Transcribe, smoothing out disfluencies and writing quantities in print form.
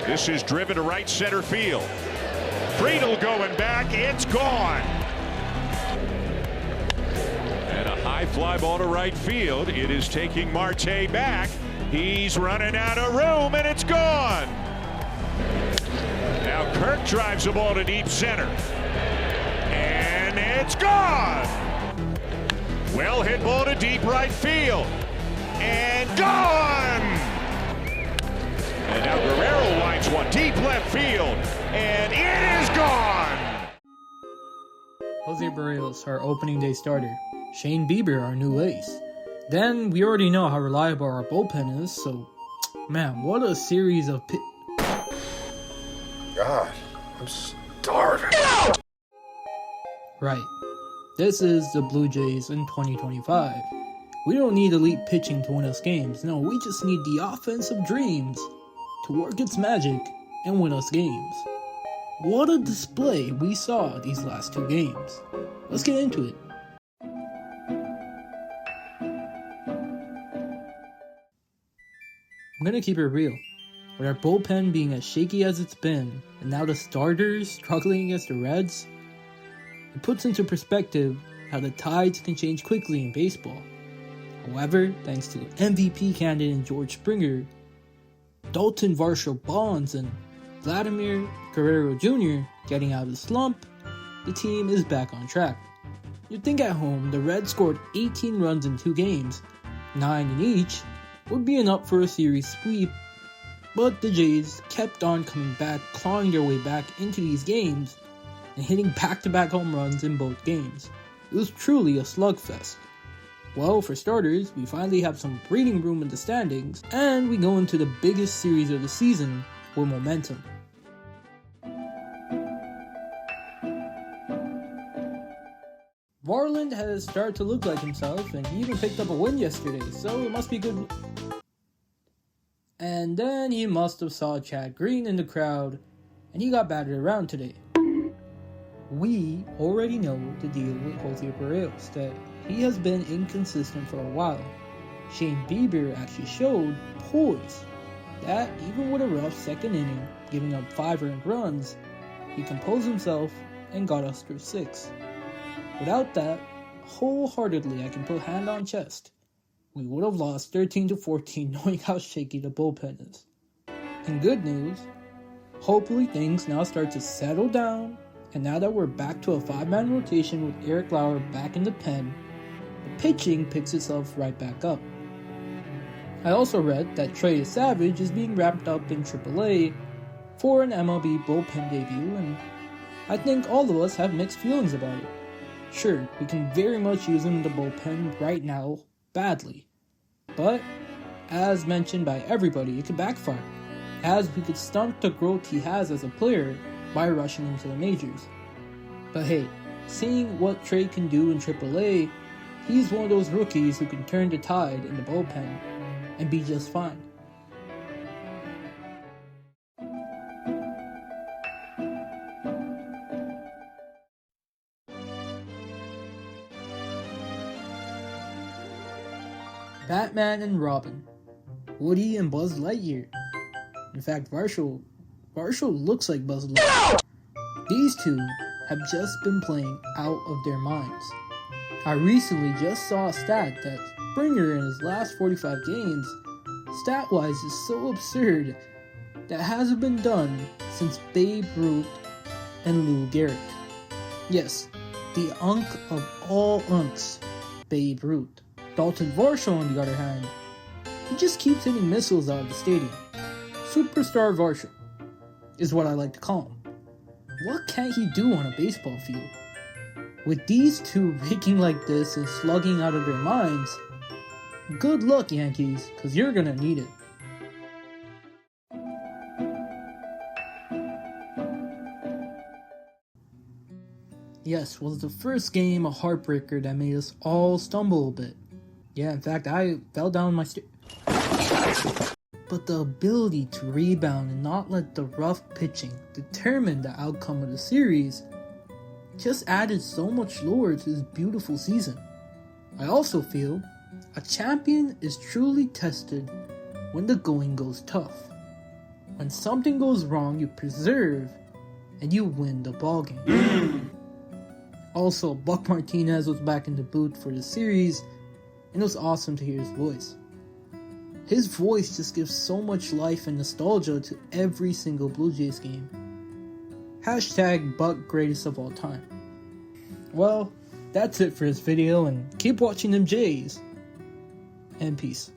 This is driven to right center field. Friedel going back, it's gone. And a high fly ball to right field. It is taking Marte back. He's running out of room, and it's gone. Now Kirk drives the ball to deep center. And it's gone. Well hit ball to deep right field. And gone. And now Guerrero winds one deep left field. And it is gone. Jose Barrios, our opening day starter. Shane Bieber, our new ace. Then we already know how reliable our bullpen is, so man, what a series of God, I'm starving. Right. This is the Blue Jays in 2025. We don't need elite pitching to win us games. No, we just need the offensive dreams to work its magic and win us games. What a display we saw these last two games. Let's get into it. I'm gonna keep it real. With our bullpen being as shaky as it's been, and now the starters struggling against the Reds, it puts into perspective how the tides can change quickly in baseball. However, thanks to MVP candidate George Springer, Dalton Varsho Bonds, and Vladimir Guerrero Jr. getting out of the slump, the team is back on track. You'd think at home the Reds scored 18 runs in 2 games, 9 in each, would be enough for a series sweep, but the Jays kept on coming back, clawing their way back into these games, and hitting back-to-back home runs in both games. It was truly a slugfest. Well, for starters, we finally have some breathing room in the standings, and we go into the biggest series of the season with momentum. Varland has started to look like himself, and he even picked up a win yesterday, so it must be good. And then he must have saw Chad Green in the crowd, and he got batted around today. We already know the deal with Jose Barrios, that he has been inconsistent for a while. Shane Bieber actually showed poise, that even with a rough second inning, giving up 5 earned runs, he composed himself and got us through 6. Without that, wholeheartedly I can put hand on chest, we would have lost 13-14 knowing how shaky the bullpen is. And good news, hopefully things now start to settle down, and now that we're back to a 5-man rotation with Eric Lauer back in the pen, the pitching picks itself right back up. I also read that Trey Savage is being wrapped up in AAA for an MLB bullpen debut, and I think all of us have mixed feelings about it. Sure, we can very much use him in the bullpen right now, badly. But, as mentioned by everybody, it could backfire, as we could stunt the growth he has as a player by rushing into the majors. But hey, seeing what Trey can do in AAA, he's one of those rookies who can turn the tide in the bullpen and be just fine. Batman and Robin, Woody and Buzz Lightyear. In fact, Varsho looks like Buzz Lightyear. These two have just been playing out of their minds. I recently just saw a stat that Springer in his last 45 games, stat-wise, is so absurd that hasn't been done since Babe Ruth and Lou Gehrig. Yes, the unk of all unks, Babe Ruth. Dalton Varsho, on the other hand, he just keeps hitting missiles out of the stadium. Superstar Varsho is what I like to call him. What can't he do on a baseball field? With these two raking like this and slugging out of their minds, good luck, Yankees, because you're gonna need it. Yes, was the first game a heartbreaker that made us all stumble a bit. Yeah, in fact, I fell down my But the ability to rebound and not let the rough pitching determine the outcome of the series just added so much lore to this beautiful season. I also feel a champion is truly tested when the going goes tough. When something goes wrong, you preserve and you win the ballgame. Also, Buck Martinez was back in the booth for the series, and it was awesome to hear his voice. His voice just gives so much life and nostalgia to every single Blue Jays game. Hashtag Buck greatest of all time. Well, that's it for this video, and keep watching them Jays. And peace.